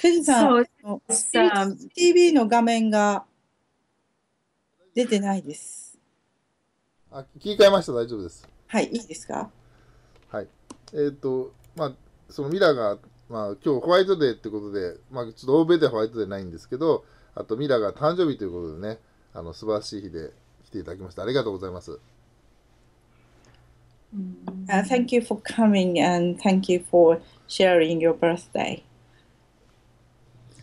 テジさん、So ス it's ピリチュアル TV の画面が出てないです。あ、切り替えました。大丈夫です。はい、いいですか？はい。まあ、そのミラが、まあ、今日ホワイトデーってことで、まあ、ちょっと欧米ではホワイトデーないんですけど、あとミラが誕生日ということでね、素晴らしい日で来ていただきました。ありがとうございます。Thank you for coming and thank you for sharing your birthday.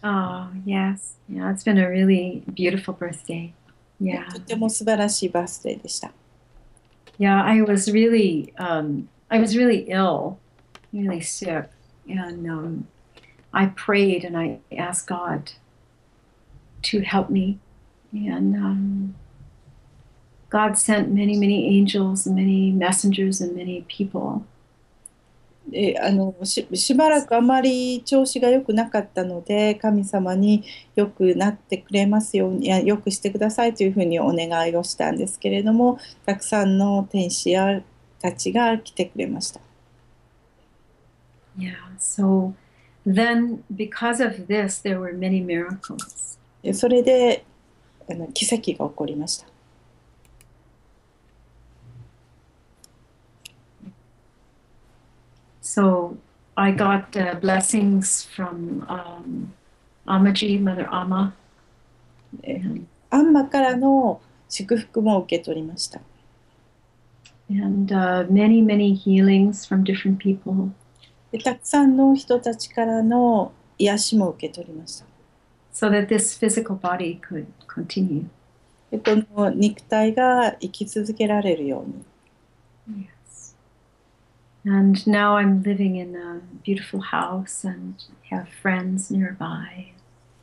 oh yes, yeah, it's been a really beautiful birthday. と Yeah, ても素晴らしいバースデーでした。yeah, I was really ill, really sick, and I prayed and I asked God to help me, and God sent many angels and many messengers and many people. しばらくあまり調子が良くなかったので、神様に良くなってくれますように、良くしてくださいというふうにお願いをしたんですけれども、たくさんの天使たちが来てくれました。Yeah, so then because of this, there were many miracles. それで奇跡が起こりました。So I got blessings from Amaji, Mother Amma. アンマからの祝福も受け取りました。And many healings from different people. たくさんの人たちからの癒しも受け取りました。So that this physical body could continue. この肉体が生き続けられるように。Yes. And now I'm living in a beautiful house and have friends nearby.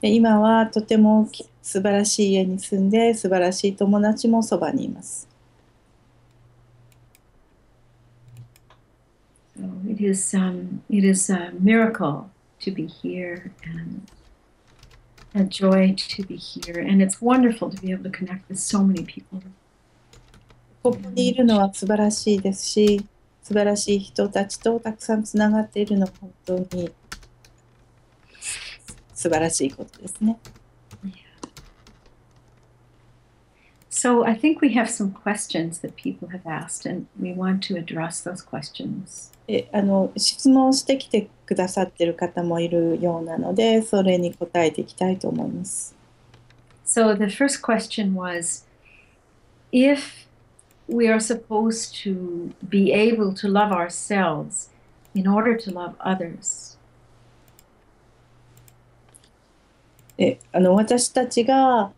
今はとても素晴らしい家に住んで、素晴らしい友達もそばにいます。So it is a miracle to be here and a joy to be here, and it's wonderful to be able to connect with so many people. ここにいるのは素晴らしいですし、素晴らしい人たちとたくさんつながっているのは本当に素晴らしいことですね。So I think we have some questions that people have asked, and we want to address those questions. 質問してきてくださっている方もいるようなので、それに答えていきたいと思います。So the first question was, if we are supposed to be able to love ourselves in order to love others. 私たちが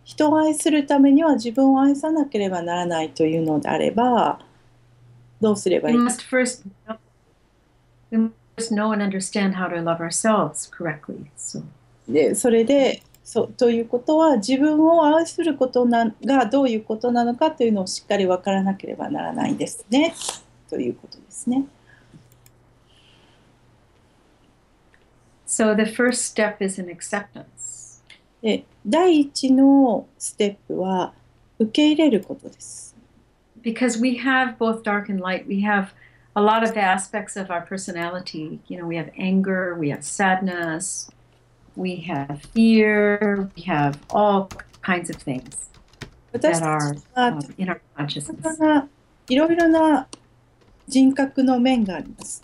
人を愛するためには自分を愛さなければならないというのであれば、どうすればいい？ We must first know and understand how to love ourselves correctly. So. それでということは、自分を愛することがどういうことなのかというのをしっかり分からなければならないですね、ということですね。So the first step is an acceptance. 第一のステップは受け入れることです。Because we have both dark and light, we have a lot of aspects of our personality. You know, we have anger, we have sadness, we have fear, we have all kinds of things that are in our consciousness. いろいろな人格の面があります。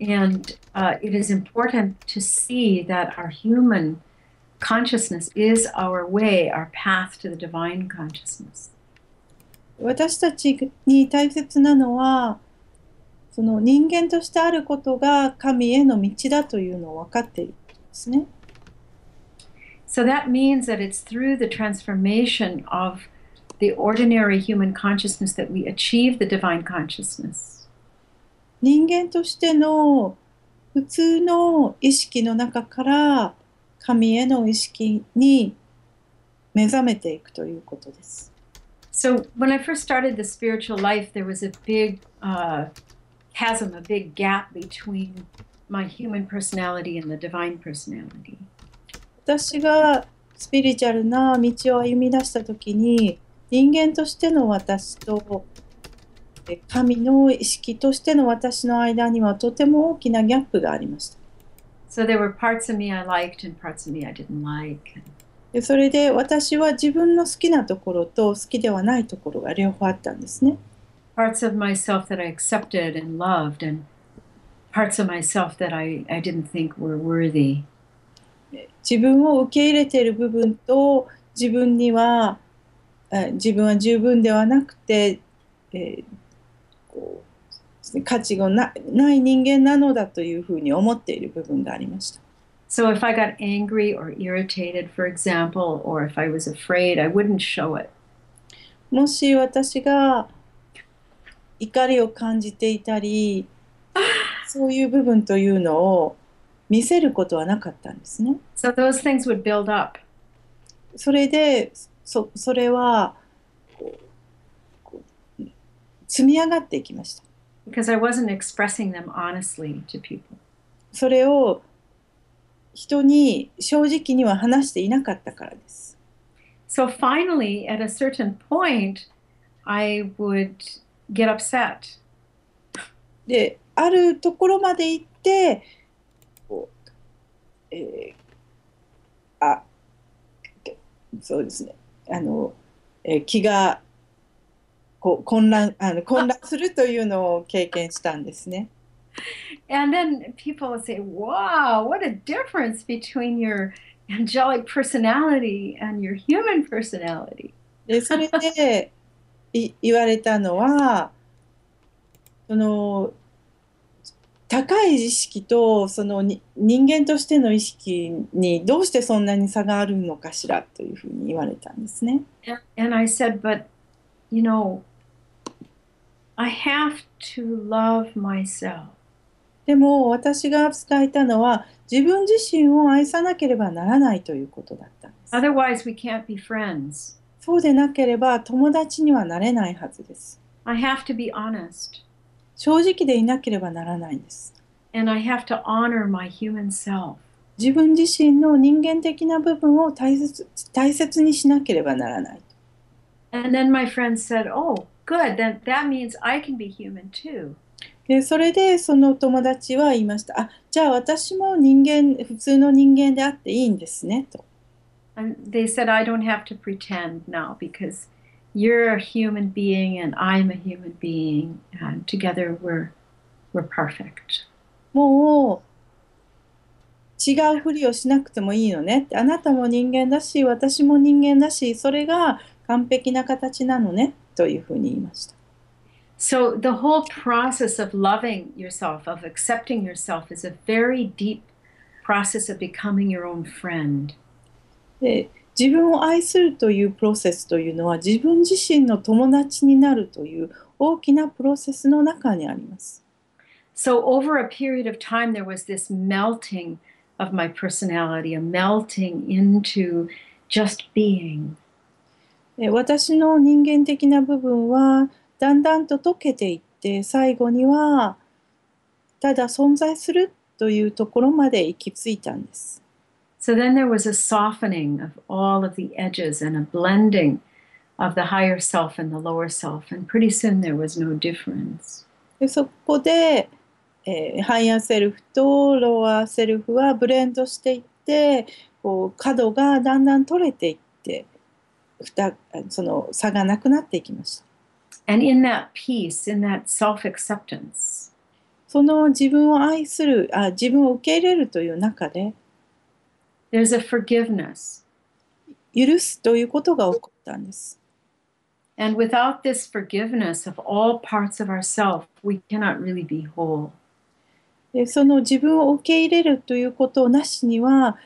And it is important to see that our human consciousness is our way, our path to the divine consciousness. 私たちに大切なのは、その人間としてあることが神への道だというのを分かっていることですね。So that means that it's through the transformation of the ordinary human consciousness that we achieve the divine consciousness. 人間としての普通の意識の中から神への意識に目覚めていくということです。So when I first started the spiritual life, there was a big chasm, a big gap between my human personality and the divine personality. 私がスピリチュアルな道を歩み出したときに、人間としての私と神の意識としての私の間にはとても大きなギャップがありました。So there were parts of me I liked and parts of me I didn't like. で、それで私は自分の好きなところと好きではないところが両方あったんですね。Parts of myself that I accepted and loved, and parts of myself that I didn't think were worthy. 自分を受け入れている部分と自分は十分ではなくて、こう価値がない人間なのだというふうに思っている部分がありました。So if I got angry or irritated, for example, or if I was afraid, I wouldn't show it. もし私が怒りを感じていたり、そういう部分というのを見せることはなかったんですね。So those things would build up. それで、それは積み上がっていきました。Because I wasn't expressing them honestly to people. それを人に正直には話していなかったからです。So finally, at a certain point, I would get upset. で、あるところまで行って、そうですね、気が混乱するというのを経験したんですね。And then people would say, wow, what a difference between your angelic personality and your human personality. で、それで言われたのは、その高い意識とその人間としての意識にどうしてそんなに差があるのかしらというふうに言われたんですね。And I said, but you know, I have to love myself. でも私が伝えたのは自分自身を愛さなければならないということだったんです。Otherwise, we can't be friends. そうでなければ友達にはなれないはずです。I have to be honest. 正直でいなければならないんです。And I have to honor my human self. 自分自身の人間的な部分を大切にしなければならない。And then my friend said, oh, good, that means I can be human too. で、それでその友達は言いました。あ、じゃあ私も普通の人間であっていいんですね、と。And they said, I don't have to pretend now because you're a human being and I'm a human being, and together we're perfect. もう違うふりをしなくてもいいのね。あなたも人間だし、私も人間だし、それが完璧な形なのね、というふうに言いました。So the whole process of loving yourself, of accepting yourself, is a very deep process of becoming your own friend. で、自分を愛するというプロセスというのは自分自身の友達になるという大きなプロセスの中にあります。So over a period of time, there was this melting of my personality, a melting into just being. で、私の人間的な部分はだんだんと溶けていって最後にはただ存在するというところまで行き着いたんです。So then there was a softening of all of the edges and a blending of the higher self and the lower self. And pretty soon there was no difference. で、そこで、ハイヤーセルフとローアーセルフはブレンドしていって角がだんだん取れていってその差がなくなっていきました。And in that peace, in that self-acceptance, その自分を愛する、自分を受け入れるという中で、there's a forgiveness. 許すということが起こったんです。And without this forgiveness of all parts of ourself, we cannot really be whole. で、その自分を受け入れるということなしには、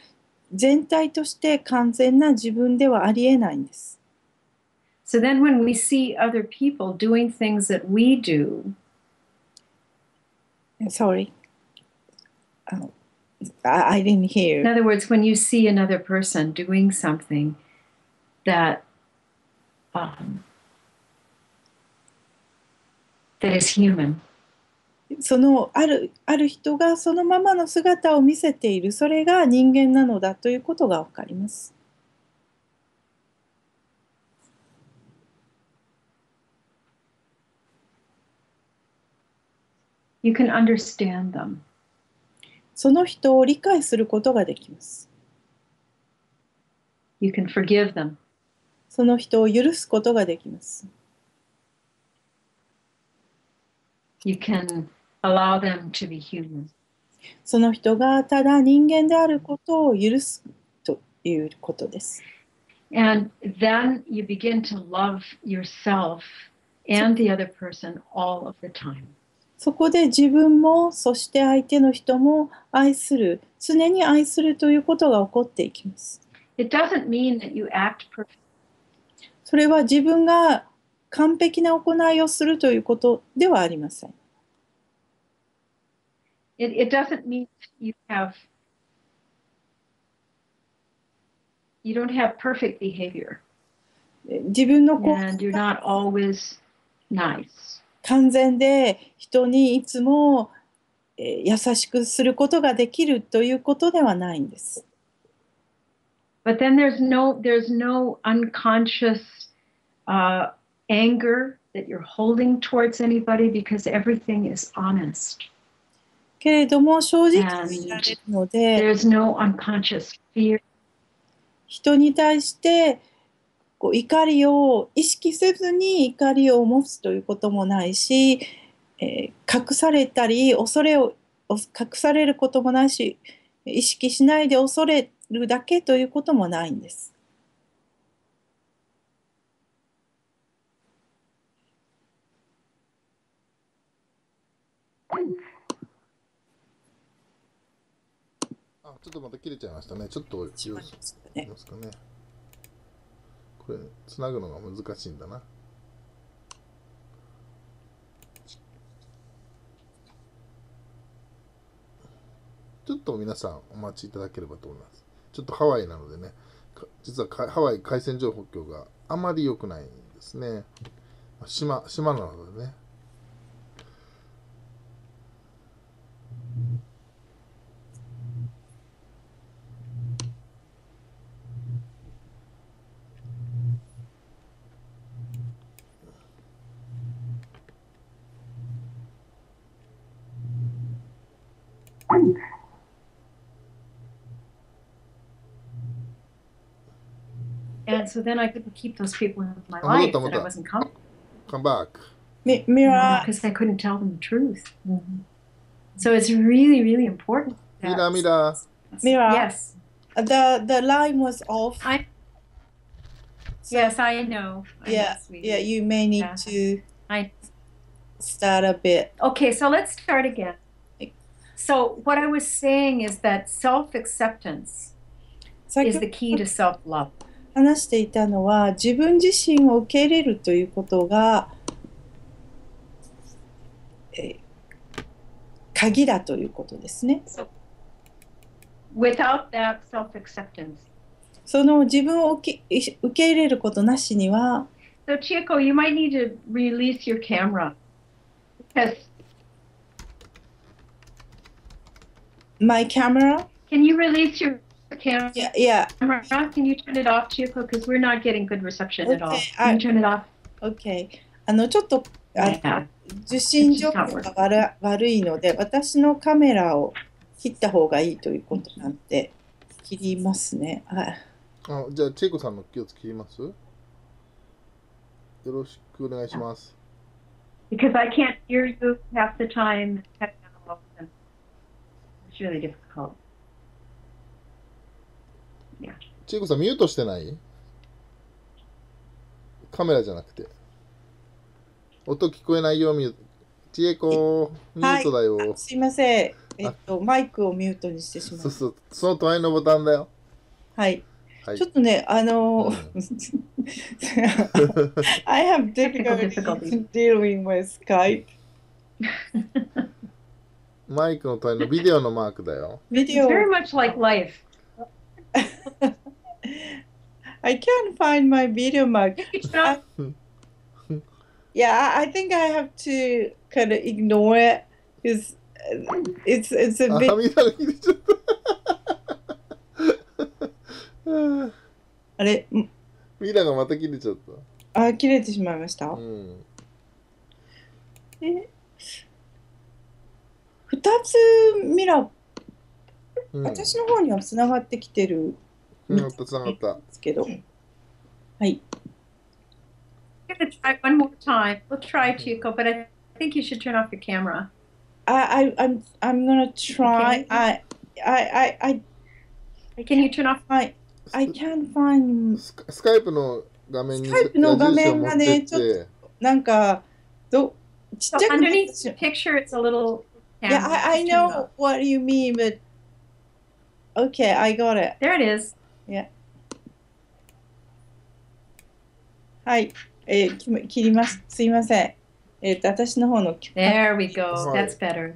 全体として完全な自分ではありえないんです。So then when we see other people doing things that we do, Sorry. I didn't hear. in other words, when you see another person doing something that that is human, そのある人がそのままの姿を見せている、それが人間なのだということがわかります。you can understand them. その人を理解することができます。You can forgive them. その人を許すことができます。You can allow them to be human. その人がただ人間であることを許すということです。And then you begin to love yourself and the other person all of the time. そこで自分もそして相手の人も愛する、常に愛するということが起こっていきます。It doesn't mean that you act perfect. それは自分が完璧な行いをするということではありません。It doesn't mean you don't have perfect behavior. 自分の行 And 為 you're not always nice. 完全で人にいつも優しくすることができるということではないんです。But then there's no unconscious anger that you're holding towards anybody because everything is honest. けれども正直になれるので、There's no unconscious fear. 人に対して怒りを意識せずに怒りを持つということもないし、隠されたり恐れを隠されることもないし、意識しないで恐れるだけということもないんです。ちょっとまた切れちゃいましたね。ちょっとしまいますかね。ますかね。これつなぐのが難しいんだな。ちょっと皆さんお待ちいただければと思います。ちょっとハワイなのでね、実はハワイ回線情報局があまり良くないんですね。島なのでね。And so then I couldn't keep those people in my life that I wasn't comfortable Come back. Mirra, because I couldn't tell them the truth. So it's really, really important. Mirra. Yes. The line was off. Yes, I know. Yeah, you may need to start a bit. Okay, so let's start again. So what I was saying is that self-acceptance is the key to self-love. 話していたのは自分自身を受け入れるということが、鍵だということですね。So, without that self-acceptance. その自分を受け入れることなしには。So Chieko, you might need to release your camera. Because My camera? Can you release your camera? Yeah. Can you turn it off, Chieko? Because we're not getting good reception at all. Okay, Can you turn it off? Okay. ちょっと受信状況が悪いので、私のカメラを切った方がいいということなんで、切りますね。はい。じゃあ、チェイコさんの気を切ります？よろしくお願いします。Because I can't hear you half the time. It's really difficult. Yeah. チェイコさん、ミュートしてない？カメラじゃなくて。音聞こえないよ、チエコ、ミュートだよ。はい、すいません。マイクをミュートにしてしまう。その隣のボタンだよ。はい。ちょっとね、I have difficulty dealing with Skype. マイクの隣のビデオのマークだよ。It's very much like life. I can't find my video mark. Yeah, I think I have to kind of ignore it because it's a bit. あれ、ミラがまた切れちゃった。あ、切れてしまいました。2つミラうん。私の方にはつながってきてるみたいつながった。ですけど。はい。I'm going to try one more time. We'll try, Chico, but I think you should turn off your camera. I'm gonna try. Okay. I Can you can't turn off? find, I can't find スカイプの画面にスカイプの矢画印を持ってっ面がね、ちょっとて、なんか、ちっち So ゃくなって underneath し the まう。picture, it's a little Yeah, camera. I Just turn it off. know what you mean, but okay, I got it. There it is. Yeah. はい。切ります。すいません。私の方の There we go. はい。 That's better.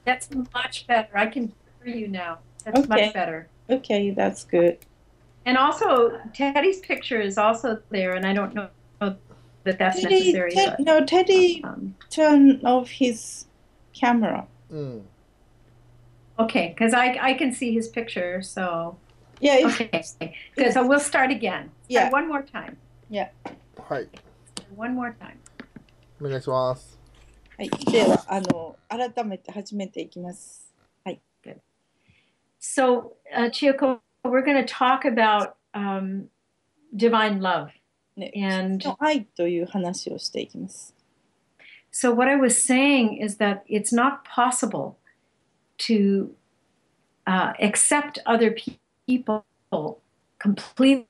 That's much better. I can hear you now. That's much Okay. better. Okay, that's good. And also, Teddy's picture is also there, and I don't know that that's Teddy, necessary, but no, Teddy um, turned off his camera. うん。okay, because I can see his picture. So Yeah, okay, good. So we'll start again. Try yeah, one more time. yeah. はい。One more time. お願いします。はい。では、改めて始めていきます。はい。Good. So, Chiyoko, we're going to talk about divine love. ね、 And の愛という話をしていきます。 so, what I was saying is that it's not possible to accept other people completely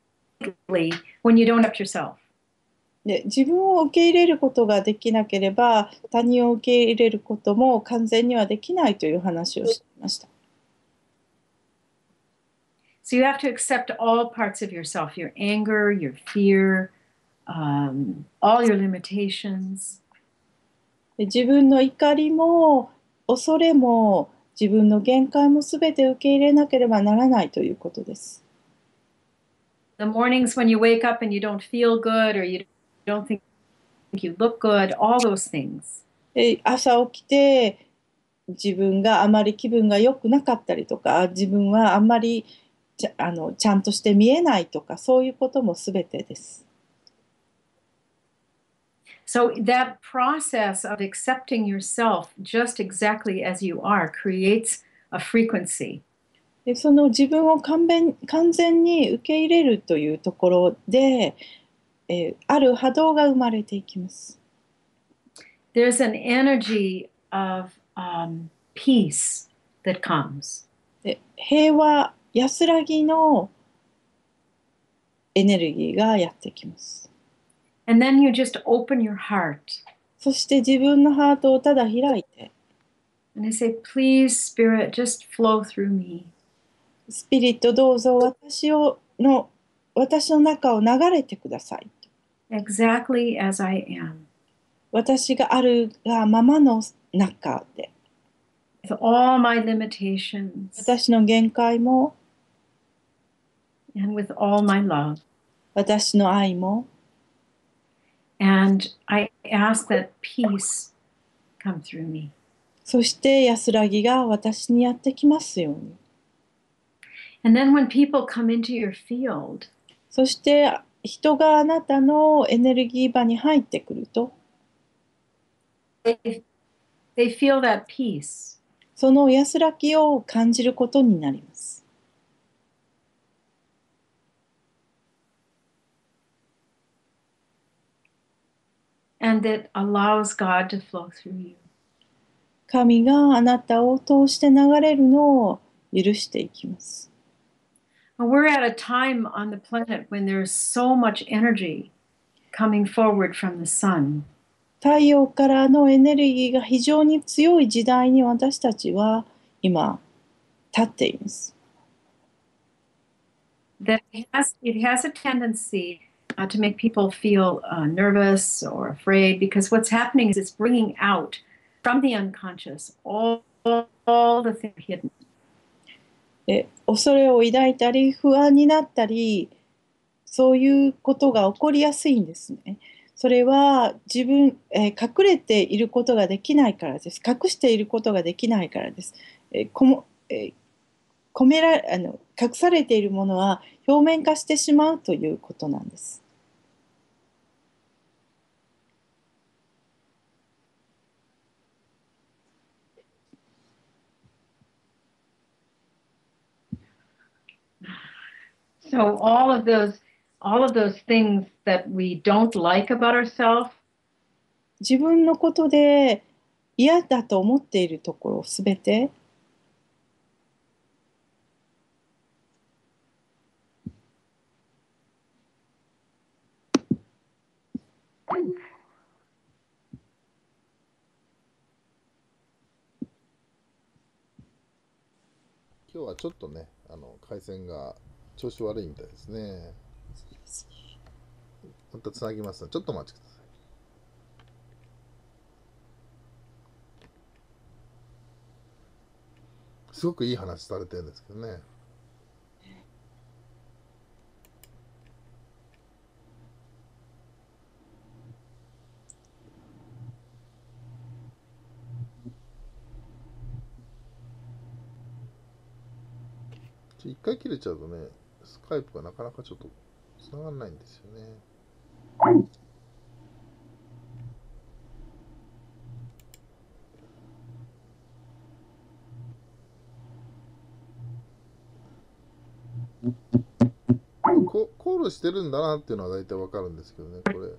when you don't accept yourself. で、自分を受け入れることができなければ、他人を受け入れることも完全にはできないという話をしていました。 So, you have to accept all parts of yourself, your anger, your fear, all your limitations. で、自分の怒りも恐れも自分の限界もすべて受け入れなければならないということです。 The mornings when you wake up and you don't feel good or you don't think you look good, all those things. で、朝起きて自分があまり気分が良くなかったりとか、自分はあんまりちゃんとして見えないとか、そういうこともすべてです。 So that process of accepting yourself just exactly as you are creates a frequency. で、その自分を完全に受け入れるというところで、ある波動が生まれていきます。 There's an energy of peace that comes. で、平和、安らぎのエネルギーがやってきます。 And then you just open your heart そして自分のハートをただ開いて、 and you say, please, Spirit, just flow through me. スピリットどうぞ私の中を流れてください。 Exactly as I am. 私があるがままの中で、 With all my limitations 私の限界も and with all my love. 私の愛も、 And I ask that peace come through me. そして安らぎが私にやってきますように。 And then when people come into your field, そして人があなたのエネルギー場に入ってくると、 they feel that peace. その安らぎを感じることになります。 And it allows God to flow through you. 神があなたを通して流れるのを許していきます。 We're at a time on the planet when there's so much energy coming forward from the sun. 太陽からのエネルギーが非常に強い時代に私たちは今立っています。 That it has a tendency to make people feel nervous or afraid because what's happening is it's bringing out from the unconscious all the things hidden. で、恐れを抱いたり不安になったり、そういうことが起こりやすいんですね。それは隠れていることができないからです。隠していることができないからです。隠されているものは表面化してしまうということなんです。 So So all of those things that we don't like about ourselves, 自分のことで嫌だと思っているところすべて、今日はちょっとね、回線が調子悪いみたいですね。またつなぎますので、ちょっとお待ちください。すごくいい話されてるんですけどね。一回切れちゃうとね、スカイプがなかなかちょっとつながらないんですよね。コールしてるんだなっていうのは大体わかるんですけどね。これ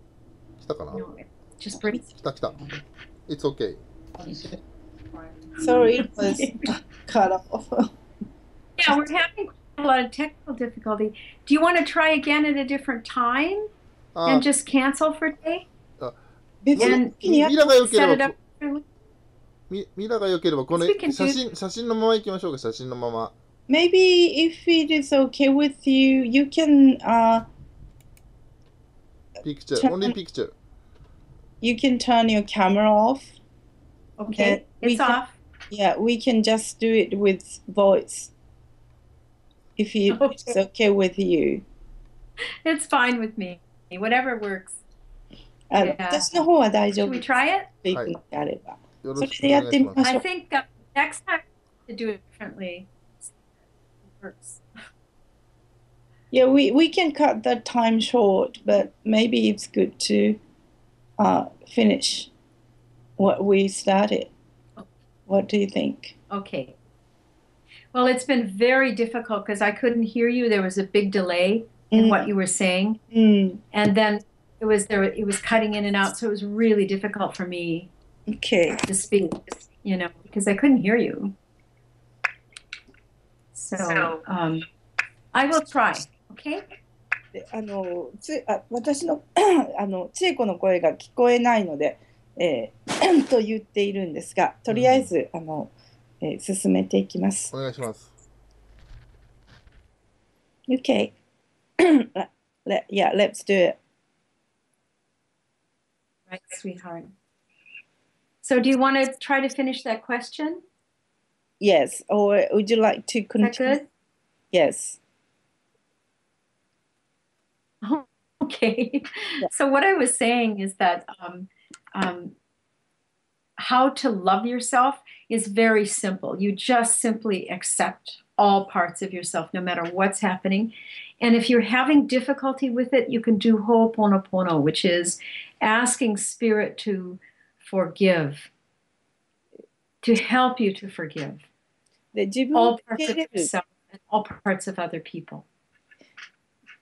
来たかな？ no, just bring. 来た来た。It's okay. Sorry, it was cut off. Yeah, we're having a lot of technical difficulty. Do you want to try again at a different time あ and just cancel for today 別に and ミラが良け set れ it ば up? ミラが良ければこの Yes, we can do- 写真のまま行きましょうか。写真のまま。 Maybe if it is okay with you, you can Picture, turn only picture. you can turn your camera off. Okay, we it's can- off. Yeah, we can just do it with voice. If it's Okay. okay with you. It's fine with me. Whatever works. あ、 Yeah. 私の方は大丈 Should 夫 we です。 try it? っていくのであれば。よろしくそれでやってみまし I ょう。 think next time to do it differently works. Yeah, we can cut the time short, but maybe it's good to finish what we started. What do you think? Okay. Well, it's been very difficult because I couldn't hear you. There was a big delay in what you were saying, うん。 and then it was cutting in and out, so it was really difficult for me Okay. to speak, because I couldn't hear you. So I will try. Okay. で私の千恵子の声が聞こえないので、と言っているんですが、とりあえず、進めていきます。お願いします。 Okay. Yeah, let's do it. Right, sweetheart. So do you want to try to finish that question? Yes. Or would you like to Is that continue? good? Yes. Okay. So what I was saying is that how to love yourself is very simple. You just simply accept all parts of yourself, no matter what's happening. And if you're having difficulty with it, you can do Ho'oponopono, which is asking Spirit to forgive, to help you to forgive で、自分を all 受 parts け of 入れる。 yourself and all parts of other people.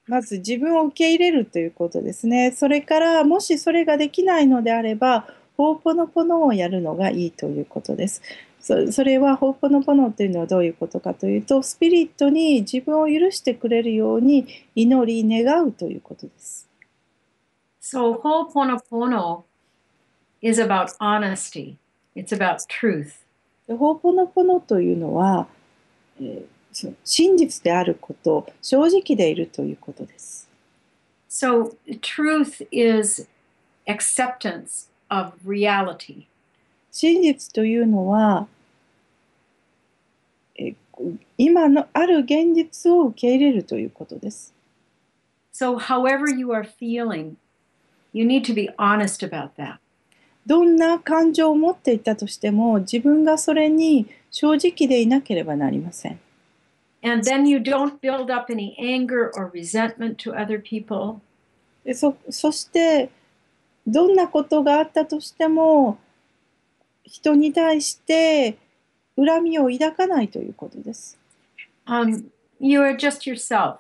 まず自分を受け入れるということですね。それからもしそれができないのであれば、ホーポノポノをやるのがいいということです。それはホーポノポノというのはどういうことかというと、スピリットに自分を許してくれるように祈り願うということです。So Ho'oponopono is about honesty. It's about truth. でホーポノポノというのは、真実であること、正直でいるということです。So truth is acceptance of reality. 真実というのは、今のある現実を受け入れるということです。So however you are feeling, you need to be honest about that. どんな感情を持っていたとしても、自分がそれに正直でいなければなりません。And then you don't build up any anger or resentment to other people. でそしてどんなことがあったとしても人に対して恨みを抱かないということです。You are just yourself.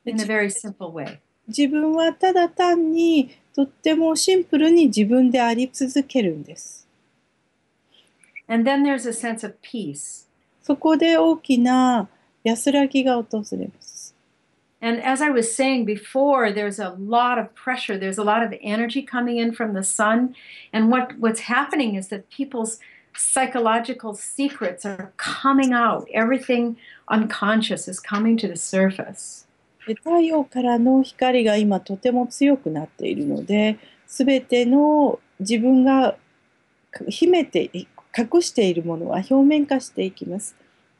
in a very simple way. 自分はただ単にとってもシンプルに自分であり続けるんです。And then there's a sense of peace. そこで大きな安らぎが訪れます。And as I was saying before, there's a lot of pressure. There's a lot of energy coming in from the sun. And what's happening is that people's psychological secrets are coming out. Everything unconscious is coming to the surface. 太陽からの光が今とても強くなっているので、すべての自分が秘めて隠しているものは表面化していきます。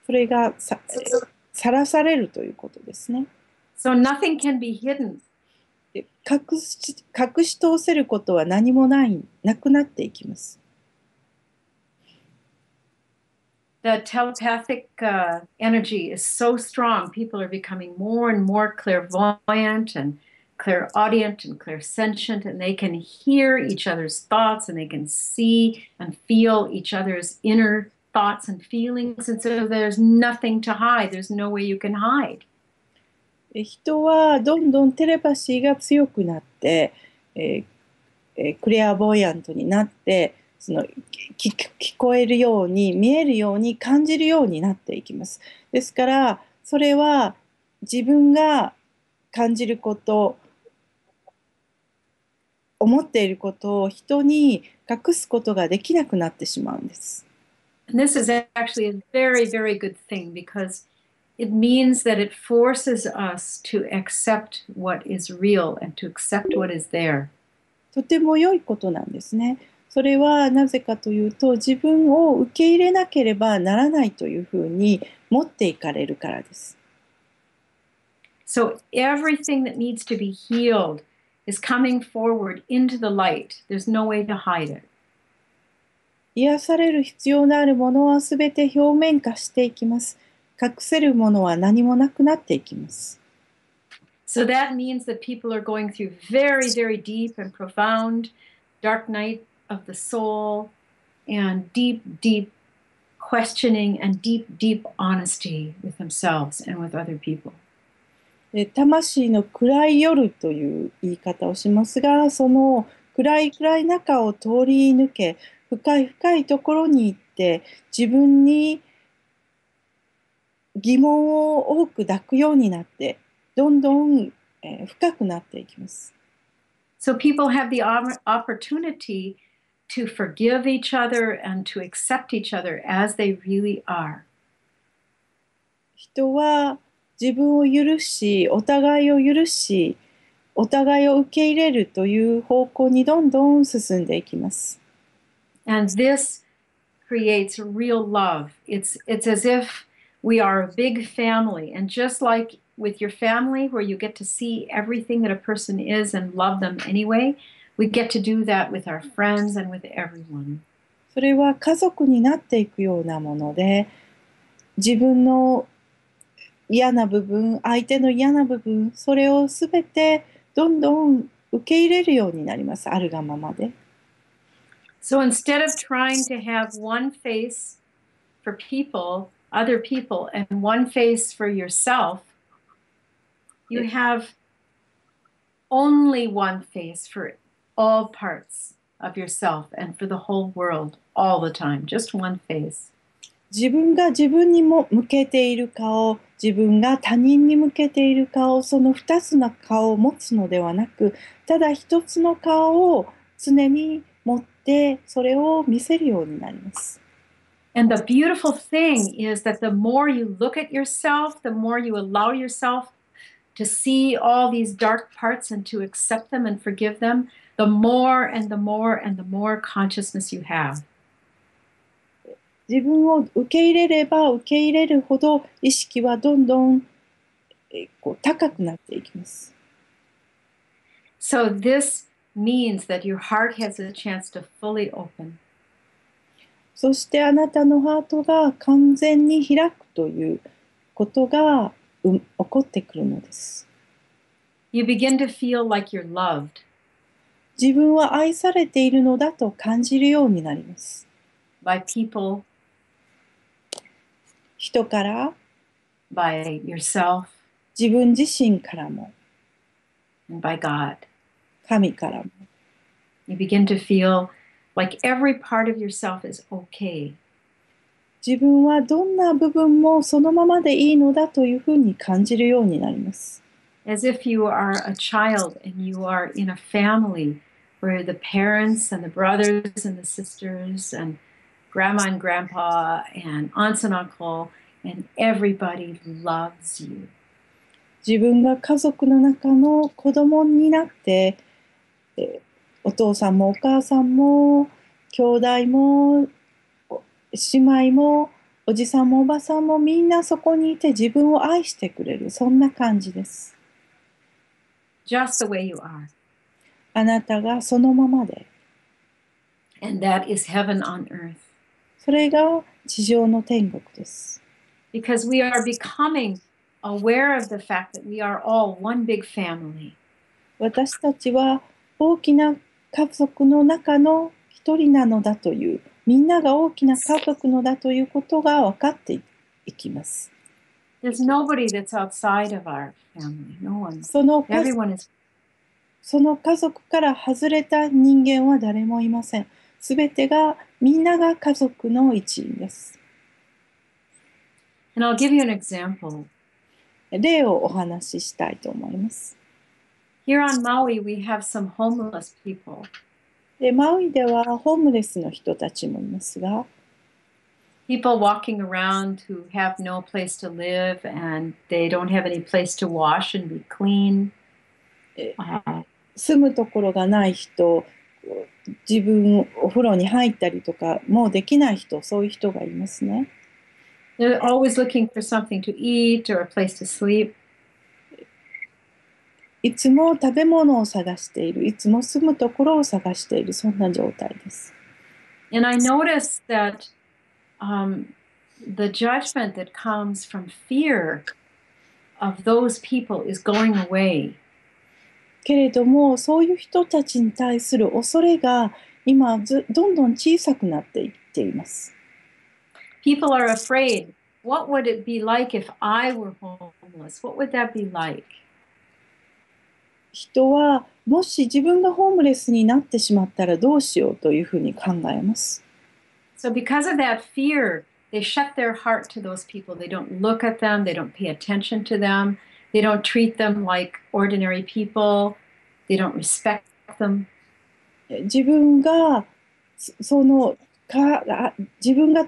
それがさらされるということですね。So nothing can be hidden. 隠し通せることは何もなくなっていきます。The telepathic energy is so strong. People are becoming more and more clairvoyant and clairaudient and clairsentient, and they can hear each other's thoughts, and they can see and feel each other's inner thoughts and feelings. And so there's nothing to hide. There's no way you can hide. 人はどんどんテレパシーが強くなって、クレアボーヤントになって、その聞こえるように見えるように感じるようになっていきます。ですからそれは自分が感じること、思っていることを人に隠すことができなくなってしまうんです。And this is actually a very, very good thing because it means that it forces us to accept what is real and to accept what is there. とても良いことなんですね。それはなぜかというと、自分を受け入れなければならないというふうに持っていかれるからです。So everything that needs to be healed is coming forward into the light. There's no way to hide it. 癒される必要のあるものはすべて表面化していきます。隠せるものは何もなくなっていきます。So that means that people are going through very, very deep and profound dark night of the soul and deep, deep questioning and deep, deep honesty with themselves and with other people. 魂の暗い夜という言い方をしますが、その暗い中を通り抜け、深い深いところに行って、自分に疑問を多く抱くようになって、どんどん深くなっていきます。So people have the opportunity to forgive each other and to accept each other as they really are. 人は自分を許し、お互いを許し、お互いを受け入れるという方向にどんどん進んでいきます。And this creates real love. It's as if we are a big family. And just like with your family, where you get to see everything that a person is and love them anyway, we get to do that with our friends and with everyone. それは家族になっていくようなもので、自分の嫌な部分、相手の嫌な部分、それをすべてどんどん受け入れるようになります。あるがままで。So instead of trying to have one face for people, other people, and one face for yourself, you have only one face for all parts of yourself and for the whole world all the time, just one face. 自分が自分にも向けている顔、自分が他人に向けている顔、その2つの顔を持つのではなく、ただ一つの顔を常に持ってそれを見せるようになります。And the beautiful thing is that the more you look at yourself, the more you allow yourself to see all these dark parts and to accept them and forgive them, the more and the more and the more consciousness you have. 自分を受け入れれば受け入れるほど意識はどんどん高くなっていきます。So this means that your heart has a chance to fully open. そしてあなたのハートが完全に開くということが起こってくるのです。You begin to feel like you're loved. 自分は愛されているのだと感じるようになります。By people, 人から、by yourself, 自分自身からも and by God. 神からも You begin to feel like every part of yourself is okay. 自分はどんな部分もそのままでいいのだというふうに感じるようになります。As if you are a child and you are in a family where the parents and the brothers and the sisters and grandma and grandpa and aunts and uncle and everybody loves you. 自分が家族の中の子供になって、お父さんもお母さんも兄弟も姉妹もおじさんもおばさんもみんなそこにいて自分を愛してくれる、そんな感じです。Just the way you are. あなたがそのままで。And that is heaven on earth. それが地上の天国です。Because we are becoming aware of the fact that we are all one big family. 私たちは大きな家族の中の一人なのだという、みんなが大きな家族のだということが分かっていきます。There's nobody that's outside of our family. No one. その Everyone is. 家族から外れた人間は誰もいません。すべてが、みんなが家族の一員です。And I'll give you an example. 例をお話ししたいと思います。Here on Maui, we have some homeless people. で、マウイではホームレスの人たちもいますが、People walking around who have no place to live and they don't have any place to wash and be clean. 住むところがない人、自分お風呂に入ったりとかもうできない人、そういう人がいますね。They're always looking for something to eat or a place to sleep. いつも食べ物を探している、いつも住むところを探している、そんな状態です。And I noticed that the judgment that comes from fear of those people is going away. けれども、そういう人たちに対する恐れが今どんどん小さくなっていっています。People are afraid. What would it be like if I were homeless? What would that be like? 人はもし自分がホームレスになってしまったらどうしようというふうに考えます。So because of that fear, they shut their heart to those people. They don't look at them. They don't pay attention to them. They don't treat them like ordinary people. They don't respect them. 自分が自分が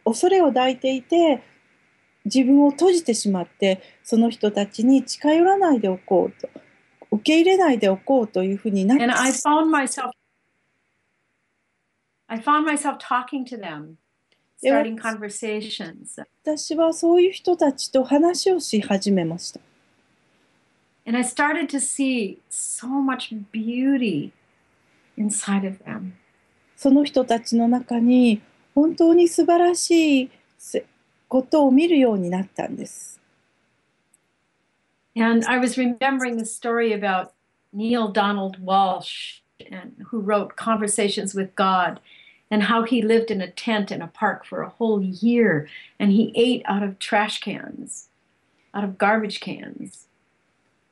恐れを抱いていて自分を閉じてしまってその人たちに近寄らないでおこうと受け入れないでおこうというふうになって And I found myself talking to them, starting conversations. 私はそういう人たちと話をし始めました。And I started to see so much beauty inside of them. その人たちの中に本当に素晴らしいことを見るようになったんです。And I was remembering the story about Neil Donald Walsh, who wrote Conversations with God, and how he lived in a tent in a park for a whole year, and he ate out of trash cans, out of garbage cans.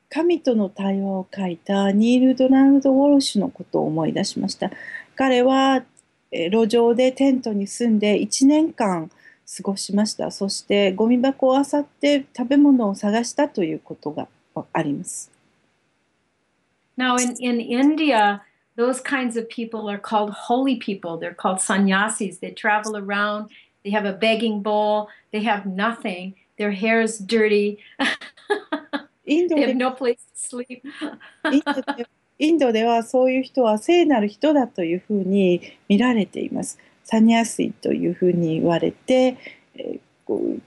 神との対話を書いたニール・ドナルド・ウォルシュのことを思い出しました。彼は路上でテントに住んで1年間過ごしました。そしてゴミ箱を漁って食べ物を探したということがあります。Now in India, those kinds of people are called holy people. They're called sannyasis. They travel around, they have a begging bowl, they have nothing, their hair is dirty, they have no place to sleep. インドではそういう人は聖なる人だというふうに見られています。サニャスイというふうに言われて、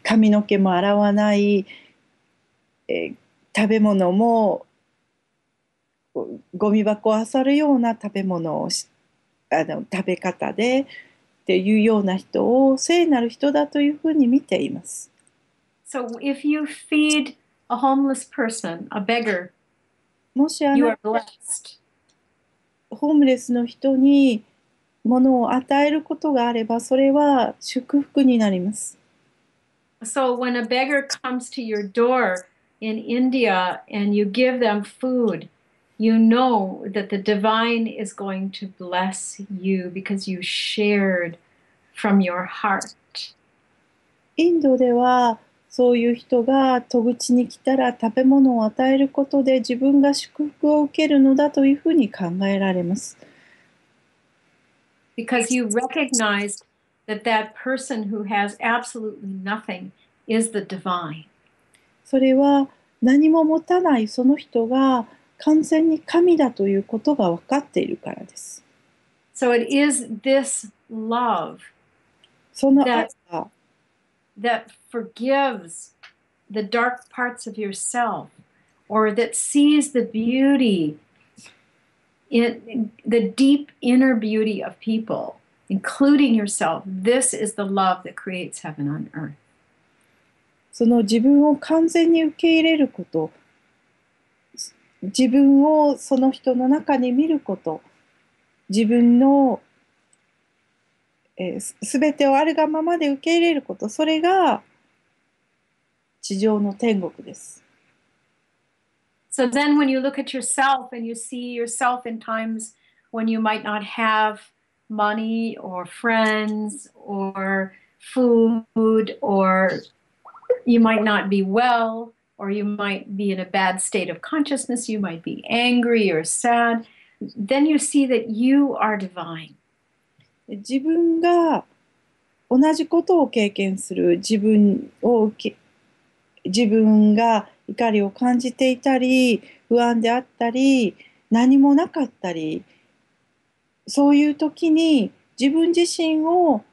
髪の毛も洗わない、食べ物もゴミ箱を漁るような食べ物を食べ方でっていうような人を聖なる人だというふうに見ています。So if you feed a homeless person, a beggar, もし you are blessed. ホームレスの人に物を与えることがあればそれは祝福になります。So when a beggar comes to your door, in India and you give them food, you know that the divine is going to bless you because you shared from your heart. インドではそういう人が戸口に来たら食べ物を与えることで自分が祝福を受けるのだというふうに考えられます。Because you recognized that that person who has absolutely nothing is the divine. それは何も持たないその人が完全に神だということが分かっているからです。So it is this love その愛が that forgives the dark parts of yourself or that sees the beauty in the deep inner beauty of people, including yourself. This is the love that creates heaven on earth. その自分を完全に受け入れること、自分をその人の中に見ること、自分のすべてをあるがままで受け入れること、それが地上の天国です。So then when you look at yourself and you see yourself in times when you might not have money or friends or food or you might not be well or you might be in a bad state of consciousness, you might be angry or sad, then you see that you are divine. 自分が同じことを経験する自分が怒りを感じていたり不安であったり何もなかったりそういう時に自分自身を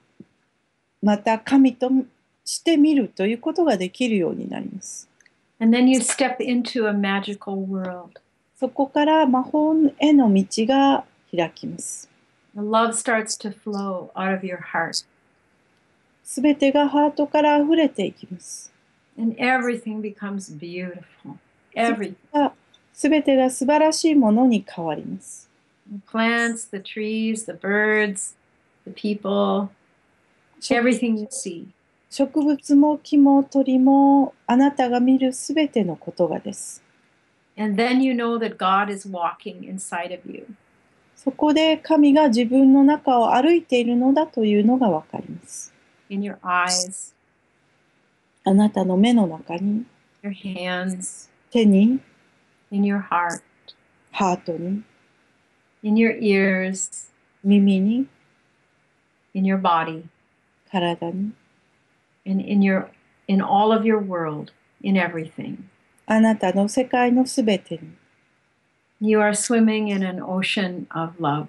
また神として見るということができるようになります。And then you step into a magical world. そこから魔法への道が開きます。The love starts to flow out of your heart. すべてがハートから溢れていきます。And everything becomes beautiful. Everything. すべてが素晴らしいものに変わります。The plants, the trees, the birds, the people, everything you see. 植物も木も鳥もあなたが見るすべてのことがです。And then you know that God is walking inside of you. そこで神が自分の中を歩いているのだというのがわかります。In your eyes, あなたの目の中に、your hands, 手に、in your heart, ハートに、in your ears, 耳に、in your body, 体に、and in all of your world, in everything. あなたの世界のすべてに。You are swimming in an ocean of love.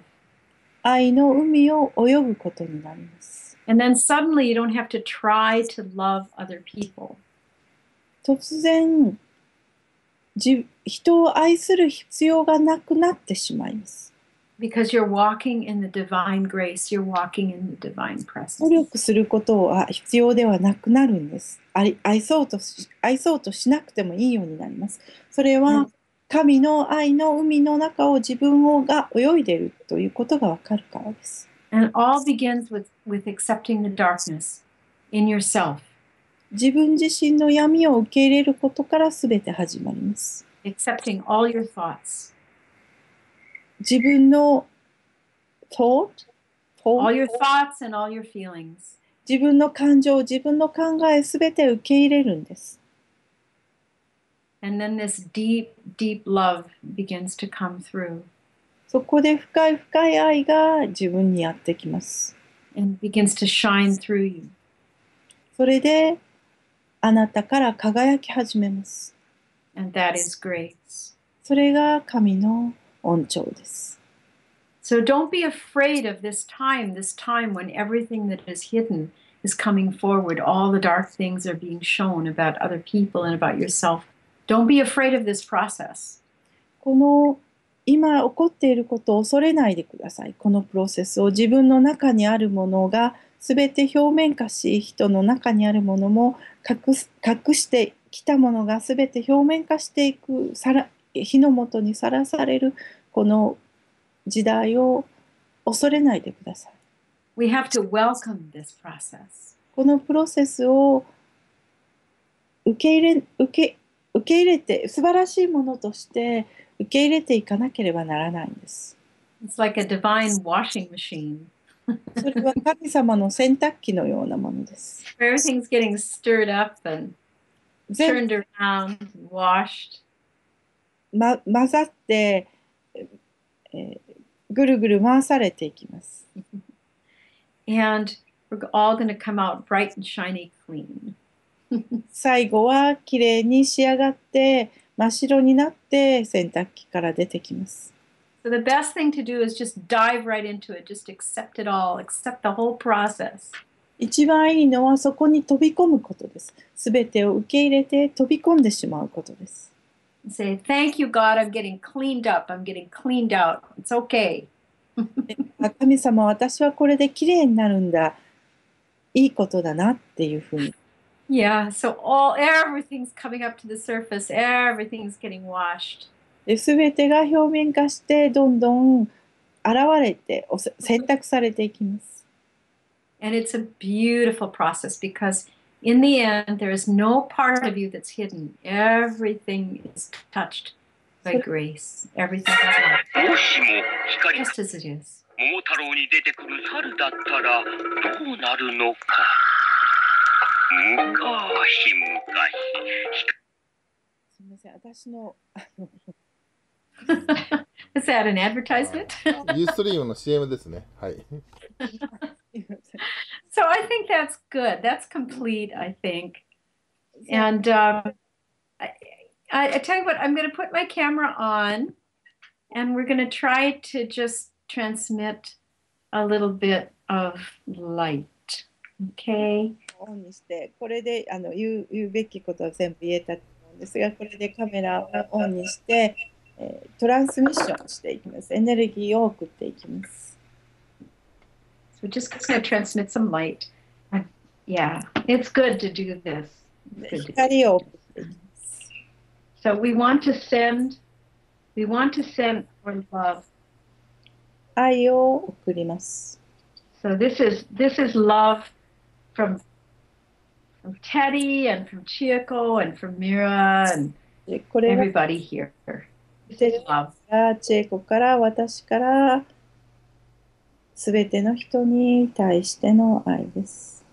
愛の海を泳ぐことになります。And then suddenly you don't have to try to love other people. 突然、人を愛する必要がなくなってしまいます。Because you're walking in the divine grace, you're walking in the divine 努 presence. 力することは必要ではなくなるんです。愛そうとしなくてもいいようになります。それは神の愛の海の中を自分が泳いでいるということがわかるからです。And it all begins with accepting the darkness in yourself. 自分自身の闇を受け入れることからすべて始まります。Accepting all your thoughts. 自分の all your thoughts and all your feelings. 自分の感情、自分の考えすべて受け入れるんです。And then this deep, deep love begins to come through. そこで深い深い愛が自分にやってきます。And begins to shine through you. それであなたから輝き始めます。And that is grace. それが神の恩寵です。So don't be afraid of this time when everything that is hidden is coming forward. All the dark things are being shown about other people and about yourself. Don't be afraid of this process. この今起こっていることを恐れないでください。このプロセスを自分の中にあるものがすべて表面化し、人の中にあるものも隠してきたものがすべて表面化していく、火の元にさらされるこの時代を恐れないでください。We have to welcome this process. このプロセスを受け受け入れて、素晴らしいものとして受け入れていかなければならないんです。It's like a divine washing machine. それは神様の洗濯機のようなものです。Everything's getting stirred up and 全 turned around and washed. 混ざって、ぐるぐる回されていきます。And we're all going to come out bright and shiny clean. 最後はきれいに仕上がって真っ白になって洗濯機から出てきます。So the best thing to do is just dive right into it, just accept it all, accept the whole process. 一番いいのはそこに飛び込むことです。すべてを受け入れて飛び込んでしまうことです。Say, thank you, God, I'm getting cleaned up, I'm getting cleaned out. It's okay. 神様、私はこれできれいになるんだ。いいことだなっていうふうに。Yeah, so everything's coming up to the surface, everything's getting washed. すべてが表面化してどんどん現れて選択されていきます。And it's a beautiful process because in the end, there is no part of you that's hidden. Everything is touched by grace. Everything is love. もしも光が Just as it is. 桃太郎に出てくる猿だったらどうなるのか。昔々。すみません、私のIs that an advertisement? ユーストリームの CM ですね。はい。So I think that's good. That's complete, I think. And I tell you what, I'm going to put my camera on and we're going to try to just transmit a little bit of light. Okay? オンにして、これで言うべきことは全部言えたと思うんですが、これでカメラをオンにして、トランスミッションしていきます。エネルギーを送っていきます。So we're just going to transmit some light. Yeah, it's good to do this. 光を送っていきます。So we want to send our love. 愛を送ります。So this is love from Teddy and from Chieko and from Mirra and これは everybody here. This テ is レ love. からチェコから私からすべての人に対しての愛です。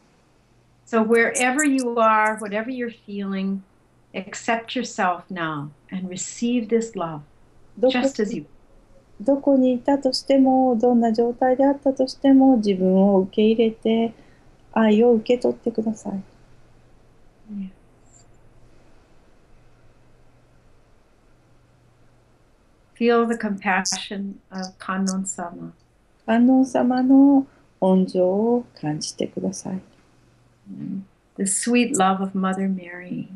So wherever you are, whatever you're feeling, accept yourself now and receive this love, どこ just as you. どこにいたとしても、どんな状態であったとしても、自分を受け入れて、愛を受け取ってください。Yes. Feel the compassion of Kannon-sama. 観音様の恩情を感じてください。The sweet love of Mother Mary.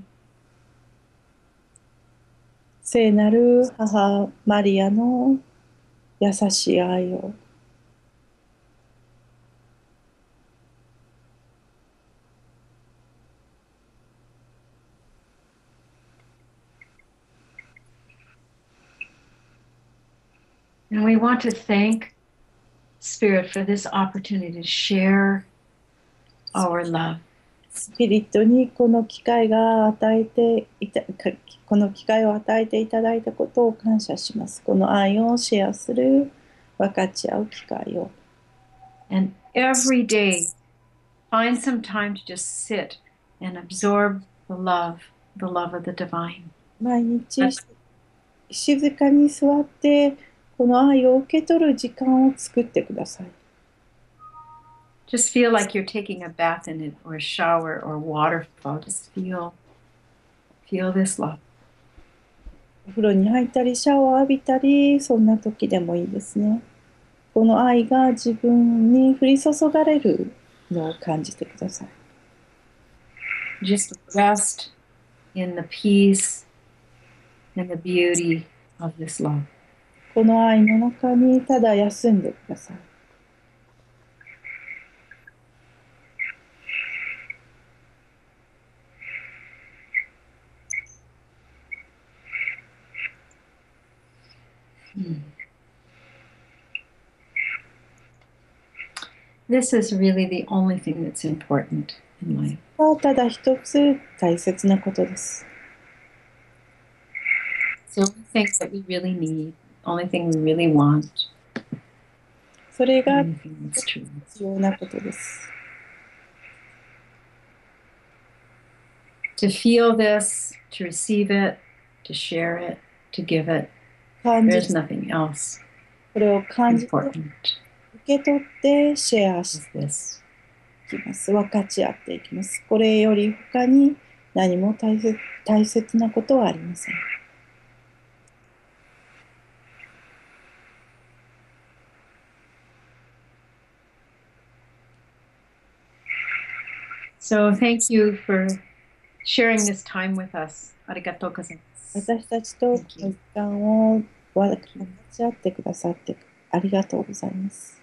聖なる母マリアの優しい愛を。And we want to thank Spirit for this opportunity to share our love. スピリットにこの機会を与えていただいたことを感謝します。この愛をシェアする、分かち合う機会を。And every day, find some time to just sit and absorb the love of the divine. 毎日静かに座ってこの愛を受け取る時間を作ってください。Just feel like you're taking a bath in it, or a shower, or a waterfall. Just feel this love. お風呂に入ったりシャワーを浴びたり、そんな時でもいいですね。この愛が自分に降り注がれるのを感じてください。Just rest in the peace and the beauty of this love. この愛の中にただ休んでください。This is really the only thing that's important in life. ただ一つ大切なことです。the only thing that we really need, only thing we really want, それ the が only thing that's true. 必要なことです。To feel this, to receive it, to share it, to give it. 感じ There's nothing else これを感じて important 受け取ってシェアし as this. ていきます。分かち合っていきます。これより他に何も大切なことはありません。So thank you for sharing this time with us. ありがとうございます。私たちとの時間を分かち合ってくださってありがとうございます。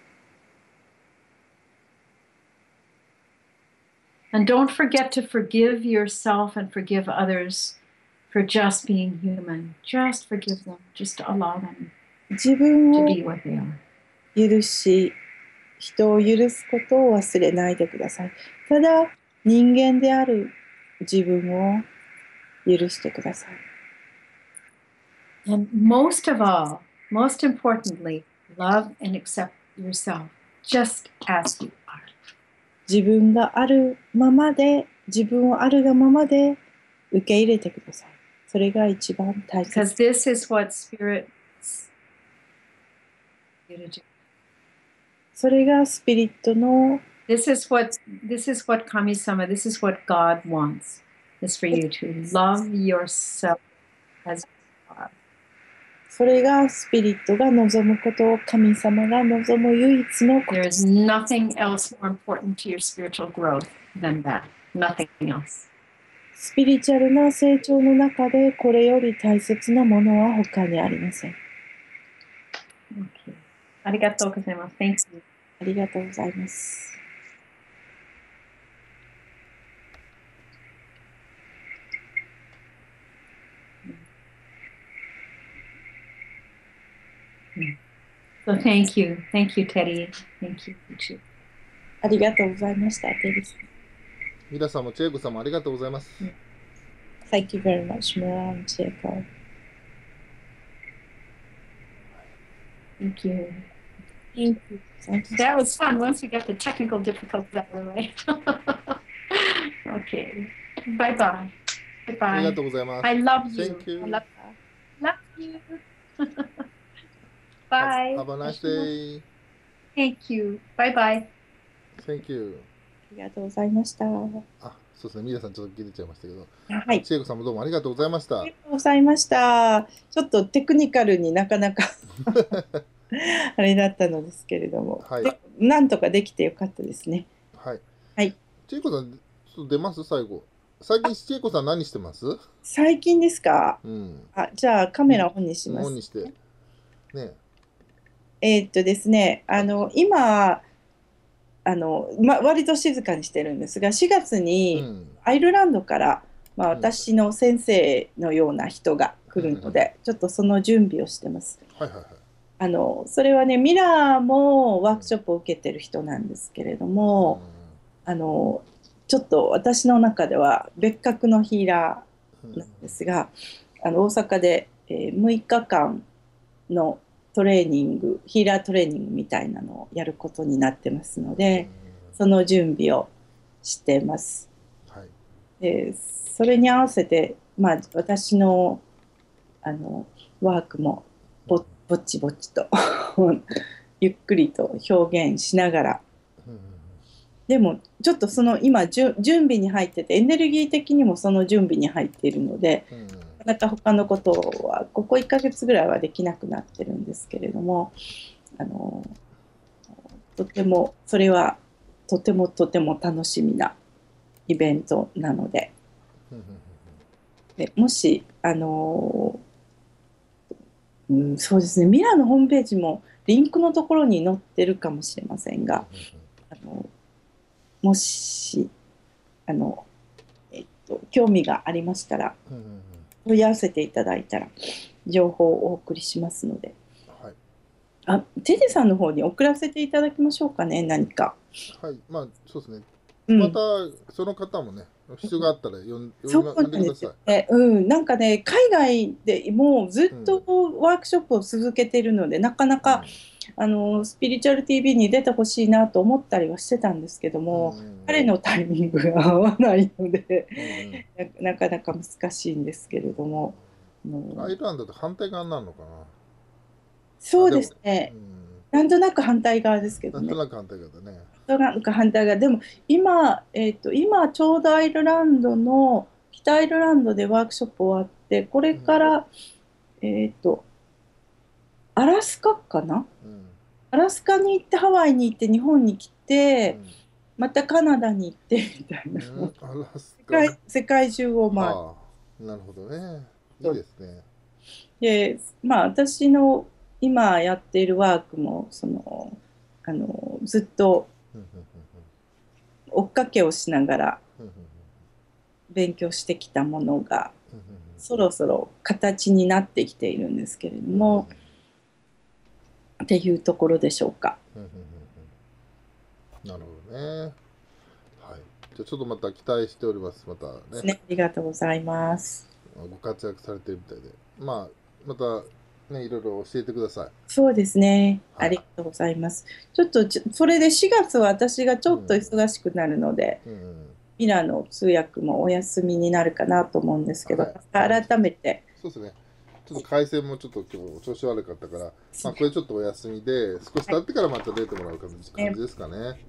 And don't forget to forgive yourself and forgive others for just being human. Just forgive them. Just allow them 自分 to を be what they are. 許し、人を許すことを忘れないでください。ただ、人間である自分を許してください。 And most of all, most importantly, love and accept yourself just as you are. 自分があるままで、自分をあるがままで受け入れてください。それが一番大 Because 切。 this is what Spirit wants you to do. それがスピリットの This is what Kami-sama, this is what God wants. Is for you to love yourself as you are. それがスピリットが望むことを神様が望む唯一のこと There is nothing else more important to your spiritual growth than that. Nothing else. スピリチュアルな成長の中でこれより大切なものは他にありません。 Okay. ありがとうございます。Thank you. ありがとうございます。So thank you. Thank you, Teddy. Thank you, Ichi. ありがとうございました。テリーさん。皆さんもチェイコさんもありがとうございます。Thank you very much, Mirra and Chieko. Thank you. Thank you. That was fun once we got the technical difficulties out of the way. Okay. Bye-bye. ありが Bye-bye. とうございます。 I love you. Thank you. I love you. Bye. Have a nice day. Thank you. Bye-bye. Thank you. ありがとうございました。はあ、そうですね。皆さんちょっと切れちゃいましたけど、い。チェイコさんもどうもありがとうございました。ありがとうございました。ちょっとテクニカルになかなかあれだったのですけれども、はいでなんとかできてよかったですね。はい。はい。チェイコさん、ちょっと出ます最後。最近チェイコさん何してます？最近ですか？うん。あ、じゃあカメラをオンにします。オンにして。ね。ですね、今、割と静かにしてるんですが、4月うにん。アイルランドから、ん私の先生のような人が来るので、ちょっとその準備をしてます。はいはいはい。それはね、ミラーもワークショップを受けてる人なんですけれども、ちょっと私の中では別格のヒーラーなんですが、大阪で、6日間のトレーニング、ヒーラートレーニングみたいなのをやることになってますので、その準備をしてます。はい。で、それに合わせて、私の、ワークもぼっちぼっちとゆっくりと表現しながら、でもちょっとその今準備に入ってて、エネルギー的にもその準備に入っているので、なかなか他のことはここ1ヶ月ぐらいはできなくなってるんですけれども、とてもそれはとても楽しみなイベントなので、もしそうですね、ミラーのホームページもリンクのところに載ってるかもしれませんが、もし興味がありましたら問い合わせていただいたら情報をお送りしますので、はい。テデさんの方に送らせていただきましょうかね、何か。はい。まあそうですね。うんまたその方もね、必要があったらそう呼んでください。なんですよね。なんかね、海外でもうずっとワークショップを続けているので、なかなか、スピリチュアル TV に出てほしいなと思ったりはしてたんですけども、彼のタイミングが合わないので、なかなか難しいんですけれども、アイルランドと反対側になるのかな。そうででも、すね、なんとなく反対側ですけどね。なんとなく反対側だね。なんか反対側、でも今ちょうどアイルランドの、北アイルランドでワークショップ終わって、これから、えっと、アラスカかな、アラスカに行って、ハワイに行って、日本に来て、またカナダに行ってみたいな、アラスカ。世界中を回る。はあ、なるほどね。いいですね。で、まあ、私の今やっているワークも、ずっと追っかけをしながら勉強してきたものが、そろそろ形になってきているんですけれども、っていうところでしょうか。なるほどね。はい。じゃあちょっとまた期待しております。またね。ありがとうございます。ご活躍されてるみたいで。まあ、またね、いろいろ教えてください。そうですね。はいありがとうございます。ちょっとそれで4月は私がちょっと忙しくなるので、ミラの通訳もお休みになるかなと思うんですけど、はい改めて。そうですね。ちょっと回線もちょっと今日調子悪かったから、まあこれちょっとお休みで、少し経ってからまた出てもらう感じですかね。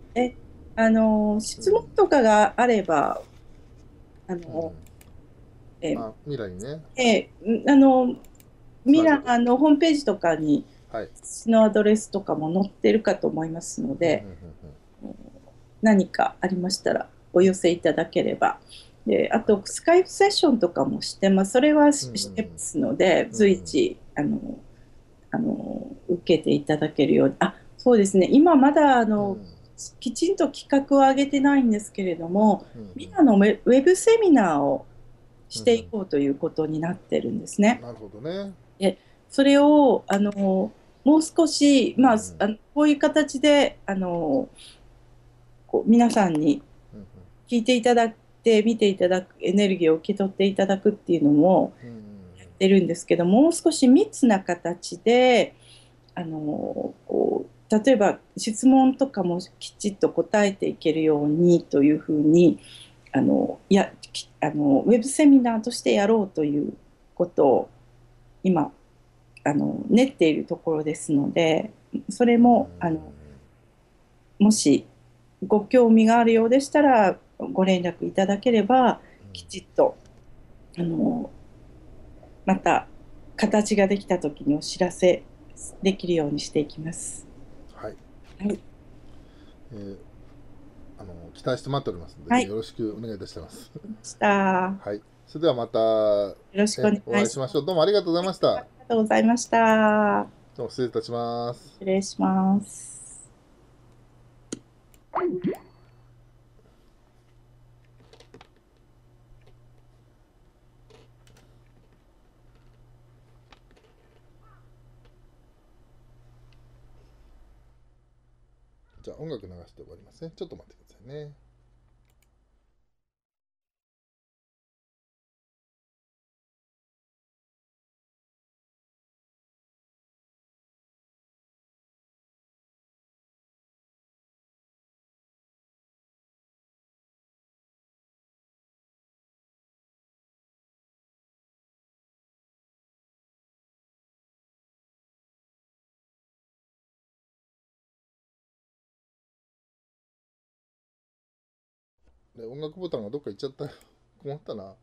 質問とかがあれば、未来にね。ミラのホームページとかに、はい、私のアドレスとかも載ってるかと思いますので、何かありましたらお寄せいただければ。で、あと、スカイプセッションとかもしてます。それはしてますので、随時、受けていただけるように。そうですね。今まだ、きちんと企画を上げてないんですけれども、ミラのウェブセミナーをしていこうということになってるんですね。なるほどね。で、それを、もう少し、まあ、こういう形で、皆さんに聞いていただいて、見ていただく、エネルギーを受け取っていただくっていうのもやってるんですけど、もう少し密な形で、例えば質問とかもきちっと答えていけるようにというふうに、ウェブセミナーとしてやろうということを今、練っているところですので、それも、もしご興味があるようでしたらご連絡いただければ、きちっとまた形ができた時にお知らせできるようにしていきます。はい。はい。期待して待っておりますので、よろしくお願いいたします。はい。それではまたよろしくお願いします。お会いしましょう。どうもありがとうございました。ありがとうございました。どうも失礼いたします。失礼します。じゃあ音楽流して終わりますね。ちょっと待ってくださいね。音楽ボタンがどっか行っちゃったよ。困ったな。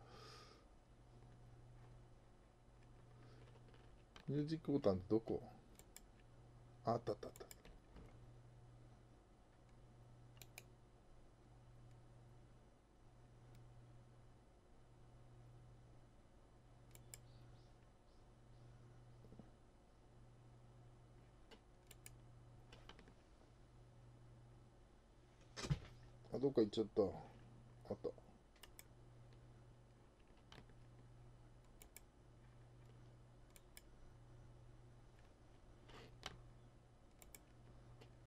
ミュージックボタンってどこ？あったあったあった。どっか行っちゃった。あった。